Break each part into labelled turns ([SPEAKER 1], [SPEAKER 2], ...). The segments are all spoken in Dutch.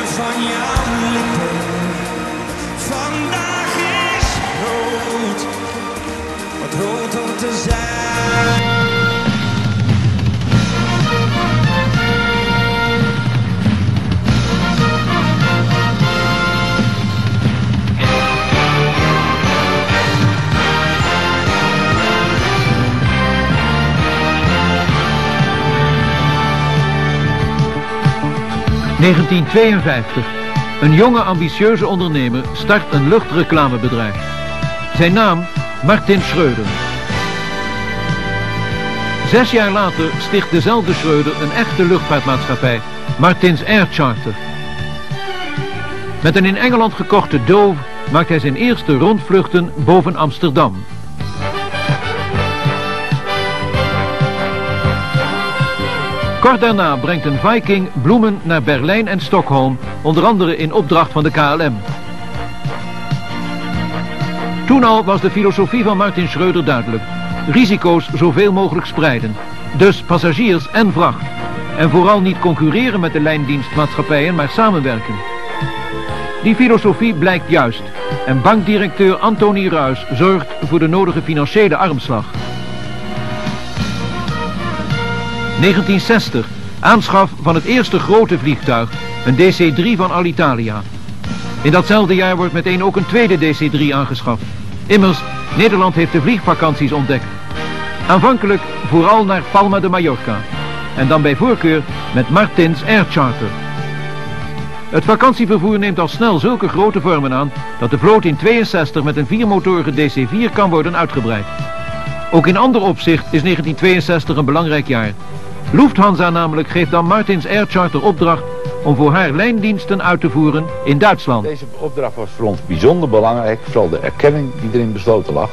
[SPEAKER 1] van jouw lippen. Vandaag is rood, wat rood om te zijn.
[SPEAKER 2] ...1952. Een jonge ambitieuze ondernemer start een luchtreclamebedrijf. Zijn naam Martin Schröder. 6 jaar later sticht dezelfde Schröder een echte luchtvaartmaatschappij, Martins Air Charter. Met een in Engeland gekochte Dove maakt hij zijn eerste rondvluchten boven Amsterdam. Kort daarna brengt een Viking bloemen naar Berlijn en Stockholm, onder andere in opdracht van de KLM. Toen al was de filosofie van Martin Schröder duidelijk. Risico's zoveel mogelijk spreiden. Dus passagiers en vracht. En vooral niet concurreren met de lijndienstmaatschappijen, maar samenwerken. Die filosofie blijkt juist. En bankdirecteur Antoni Ruys zorgt voor de nodige financiële armslag. 1960. Aanschaf van het eerste grote vliegtuig, een DC-3 van Alitalia. In datzelfde jaar wordt meteen ook een tweede DC-3 aangeschaft. Immers, Nederland heeft de vliegvakanties ontdekt. Aanvankelijk vooral naar Palma de Mallorca. En dan bij voorkeur met Martins Air Charter. Het vakantievervoer neemt al snel zulke grote vormen aan dat de vloot in 62 met een 4-motorige DC-4 kan worden uitgebreid. Ook in ander opzicht is 1962 een belangrijk jaar. Lufthansa namelijk geeft dan Martins Air Charter opdracht om voor haar lijndiensten uit te voeren in Duitsland.
[SPEAKER 3] Deze opdracht was voor ons bijzonder belangrijk, vooral de erkenning die erin besloten lag.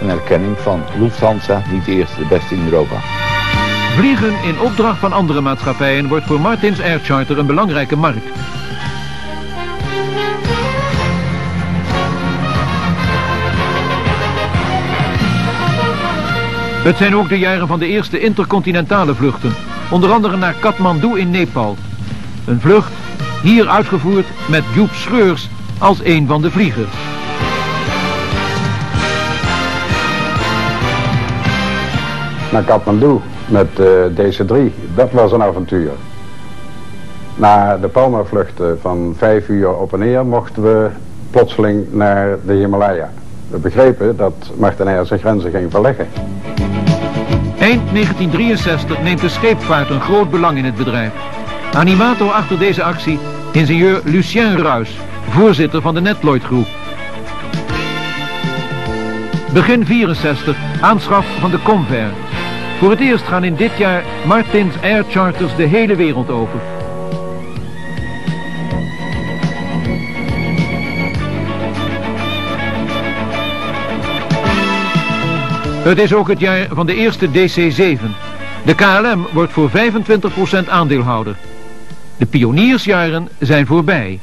[SPEAKER 3] Een erkenning van Lufthansa, niet de eerste, de beste in Europa.
[SPEAKER 2] Vliegen in opdracht van andere maatschappijen wordt voor Martins Air Charter een belangrijke markt. Het zijn ook de jaren van de eerste intercontinentale vluchten, onder andere naar Kathmandu in Nepal. Een vlucht hier uitgevoerd met Joep Schreurs als een van de vliegers.
[SPEAKER 4] Naar Kathmandu met DC-3, dat was een avontuur. Na de Palma-vluchten van 5 uur op en neer mochten we plotseling naar de Himalaya. We begrepen dat Martin Air zijn grenzen ging verleggen.
[SPEAKER 2] Eind 1963 neemt de scheepvaart een groot belang in het bedrijf. Animator achter deze actie, ingenieur Lucien Ruys, voorzitter van de Netloyd Groep. Begin 64, aanschaf van de Convair. Voor het eerst gaan in dit jaar Martins Air Charters de hele wereld over. Het is ook het jaar van de eerste DC-7. De KLM wordt voor 25% aandeelhouder. De pioniersjaren zijn voorbij.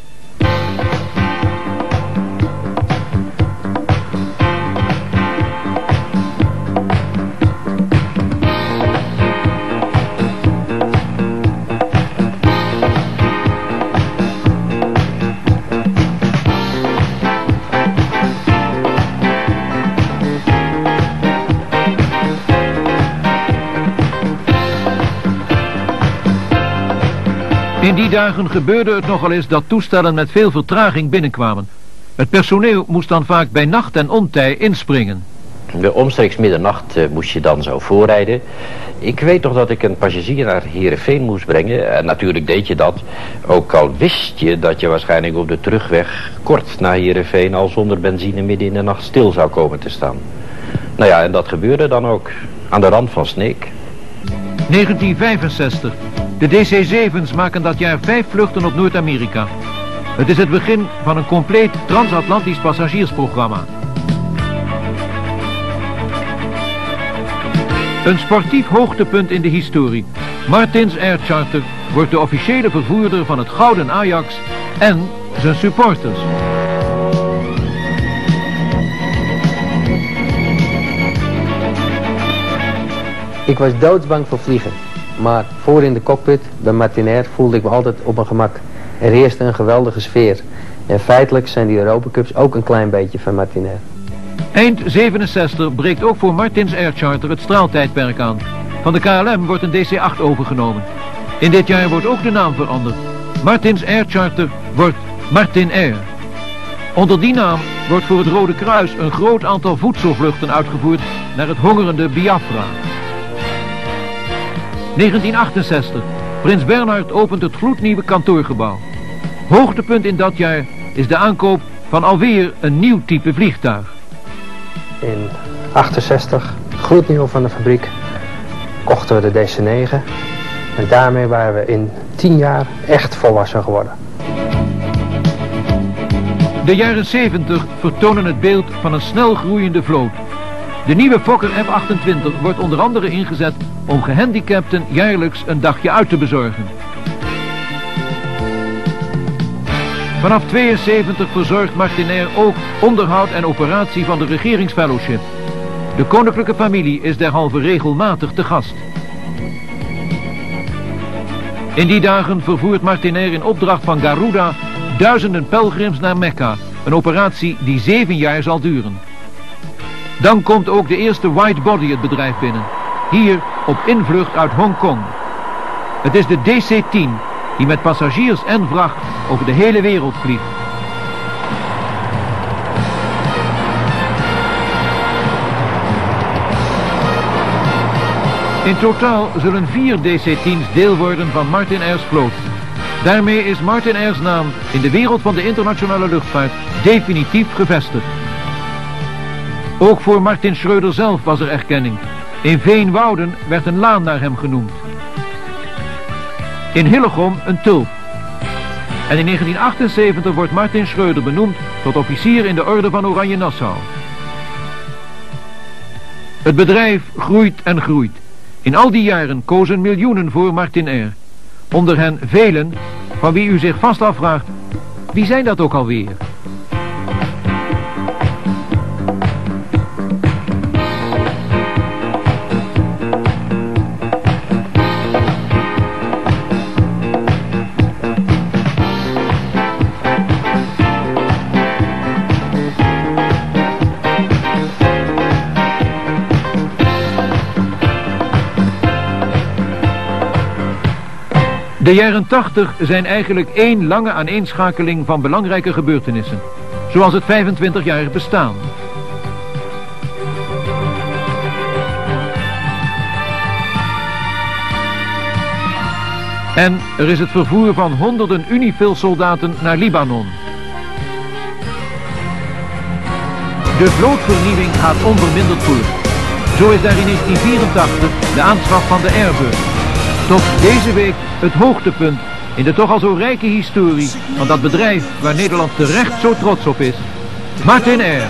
[SPEAKER 2] In die dagen gebeurde het nogal eens dat toestellen met veel vertraging binnenkwamen. Het personeel moest dan vaak bij nacht en ontij inspringen.
[SPEAKER 5] Omstreeks middernacht moest je dan zo voorrijden. Ik weet nog dat ik een passagier naar Heerenveen moest brengen. En natuurlijk deed je dat. Ook al wist je dat je waarschijnlijk op de terugweg kort naar Heerenveen al zonder benzine midden in de nacht stil zou komen te staan. Nou ja, en dat gebeurde dan ook aan de rand van Sneek.
[SPEAKER 2] 1965. De DC-7's maken dat jaar 5 vluchten op Noord-Amerika. Het is het begin van een compleet transatlantisch passagiersprogramma. Een sportief hoogtepunt in de historie. Martins Air Charter wordt de officiële vervoerder van het Gouden Ajax en zijn supporters.
[SPEAKER 6] Ik was doodsbang voor vliegen. Maar voor in de cockpit bij Martin Air voelde ik me altijd op mijn gemak. Er heerste een geweldige sfeer. En feitelijk zijn die Europacups ook een klein beetje van Martinair.
[SPEAKER 2] Eind 67 breekt ook voor Martins Air Charter het straaltijdperk aan. Van de KLM wordt een DC-8 overgenomen. In dit jaar wordt ook de naam veranderd. Martins Air Charter wordt Martin Air. Onder die naam wordt voor het Rode Kruis een groot aantal voedselvluchten uitgevoerd naar het hongerende Biafra. 1968. Prins Bernhard opent het gloednieuwe kantoorgebouw. Hoogtepunt in dat jaar is de aankoop van alweer een nieuw type vliegtuig.
[SPEAKER 6] In 68, gloednieuw van de fabriek, kochten we de DC-9. En daarmee waren we in 10 jaar echt volwassen geworden.
[SPEAKER 2] De jaren 70 vertonen het beeld van een snel groeiende vloot. De nieuwe Fokker F-28 wordt onder andere ingezet om gehandicapten jaarlijks een dagje uit te bezorgen. Vanaf 72 verzorgt Martinair ook onderhoud en operatie van de regeringsfellowship. De koninklijke familie is derhalve regelmatig te gast. In die dagen vervoert Martinair in opdracht van Garuda duizenden pelgrims naar Mekka, een operatie die 7 jaar zal duren. Dan komt ook de eerste widebody het bedrijf binnen, hier op invlucht uit Hongkong. Het is de DC-10 die met passagiers en vracht over de hele wereld vliegt. In totaal zullen 4 DC-10's deel worden van Martin Air's vloot. Daarmee is Martin Air's naam in de wereld van de internationale luchtvaart definitief gevestigd. Ook voor Martin Schreuder zelf was er erkenning. In Veenwouden werd een laan naar hem genoemd. In Hillegom een tulp. En in 1978 wordt Martin Schreuder benoemd tot officier in de Orde van Oranje Nassau. Het bedrijf groeit en groeit. In al die jaren kozen miljoenen voor Martin Air. Onder hen velen van wie u zich vast afvraagt, wie zijn dat ook alweer? De jaren 80 zijn eigenlijk één lange aaneenschakeling van belangrijke gebeurtenissen, zoals het 25-jarig bestaan. En er is het vervoer van honderden UNIFIL-soldaten naar Libanon. De vlootvernieuwing gaat onverminderd voort. Zo is daar in 1984 de aanschaf van de Airbus. Tot deze week het hoogtepunt in de toch al zo rijke historie van dat bedrijf waar Nederland terecht zo trots op is. Martin Air.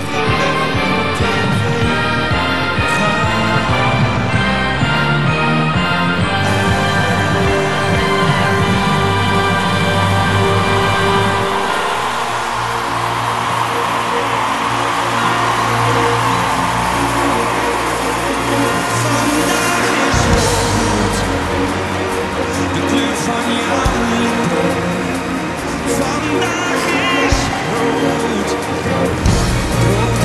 [SPEAKER 1] Vandaag is rood, rood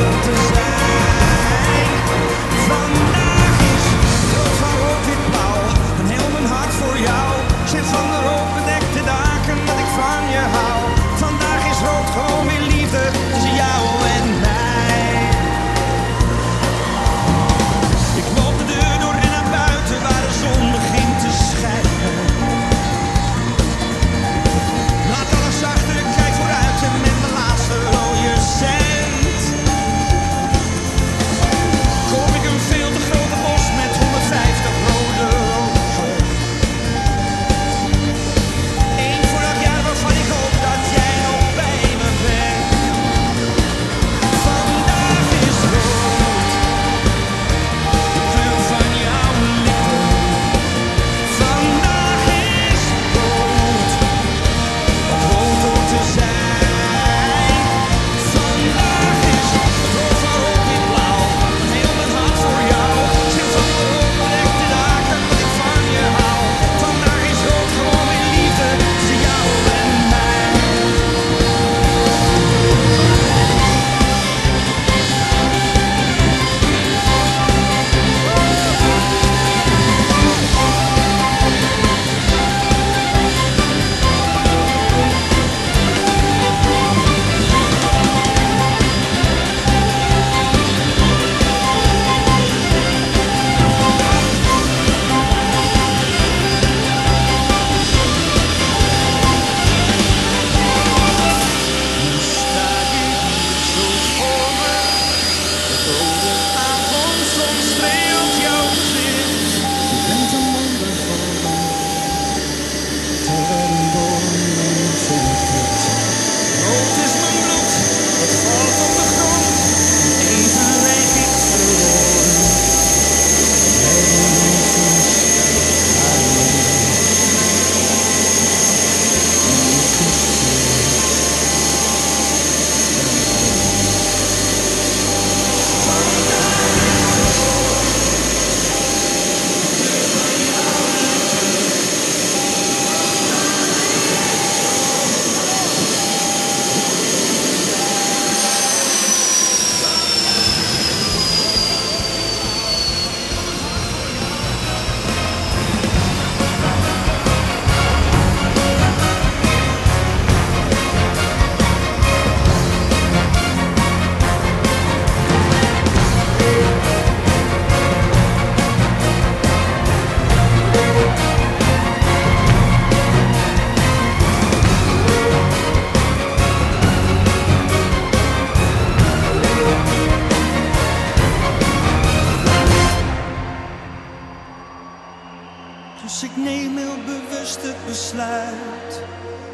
[SPEAKER 1] Dus ik neem heel bewust het besluit.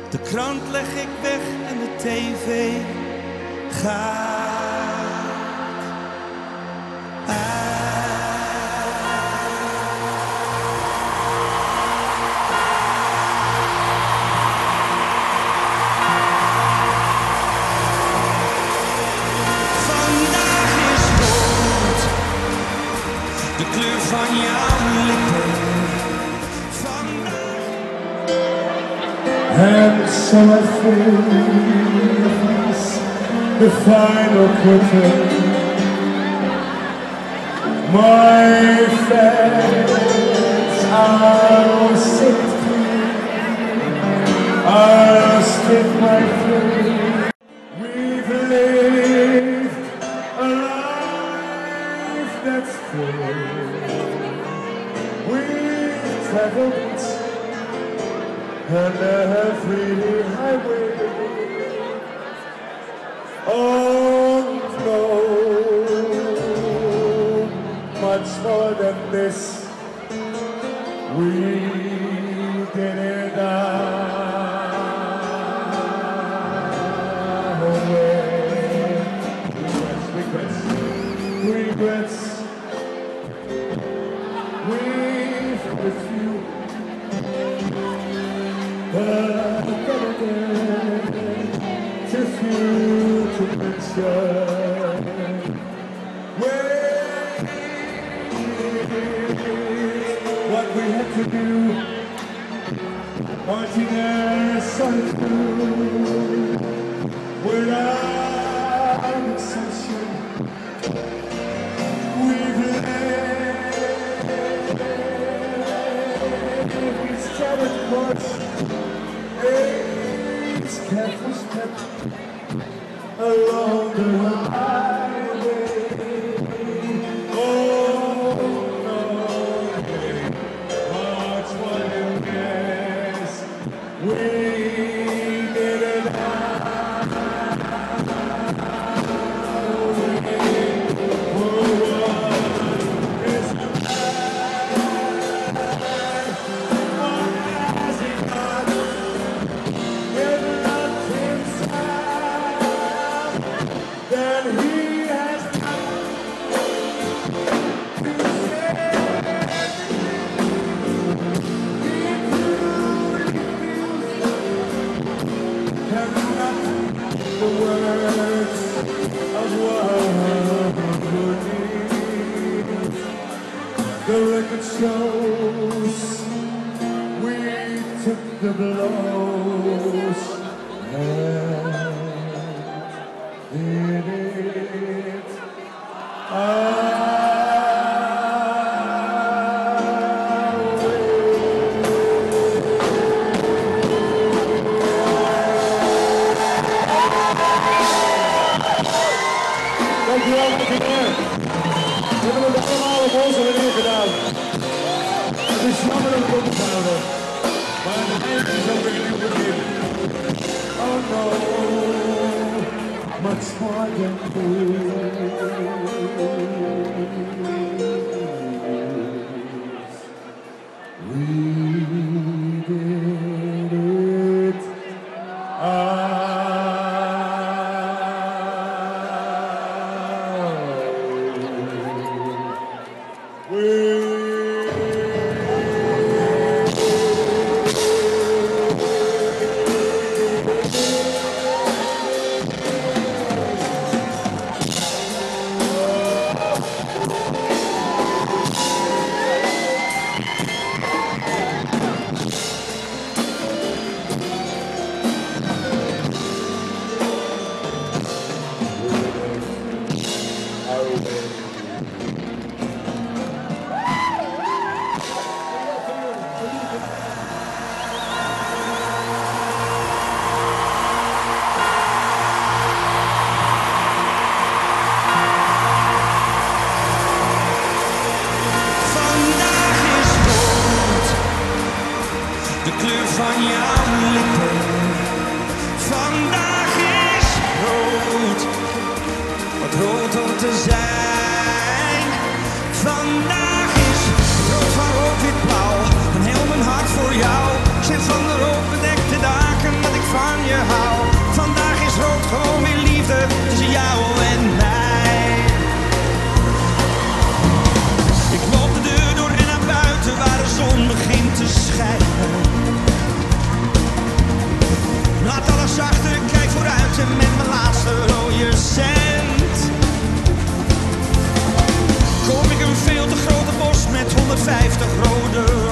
[SPEAKER 1] De krant leg ik weg en de tv gaat uit. Vandaag is rood, de kleur van jouw lippen.
[SPEAKER 7] And so I face the final curtain. My friends, I'll sit through. I'll stick my foot. We've lived a life that's full. We've traveled and every highway. Oh no, much more than this. We did it our way. Regrets. We've with you. Just you to mention what we had to do, wanting us through without exception. We've led each shattered course. Each careful step along the highway. Oh no, much more than this. We did it our way. Oh, is the words of what we need. The record shows we took the blows and did it our way. Dankjewel, dankjewel. We hebben het allemaal op onze manier gedaan. Het is jammer dat we het ophouden. Maar het eind is ook weer een nieuw begin. Oh no, much more than this. We did it
[SPEAKER 1] Vandaag is rood van rood, wit, blauw, een heel rode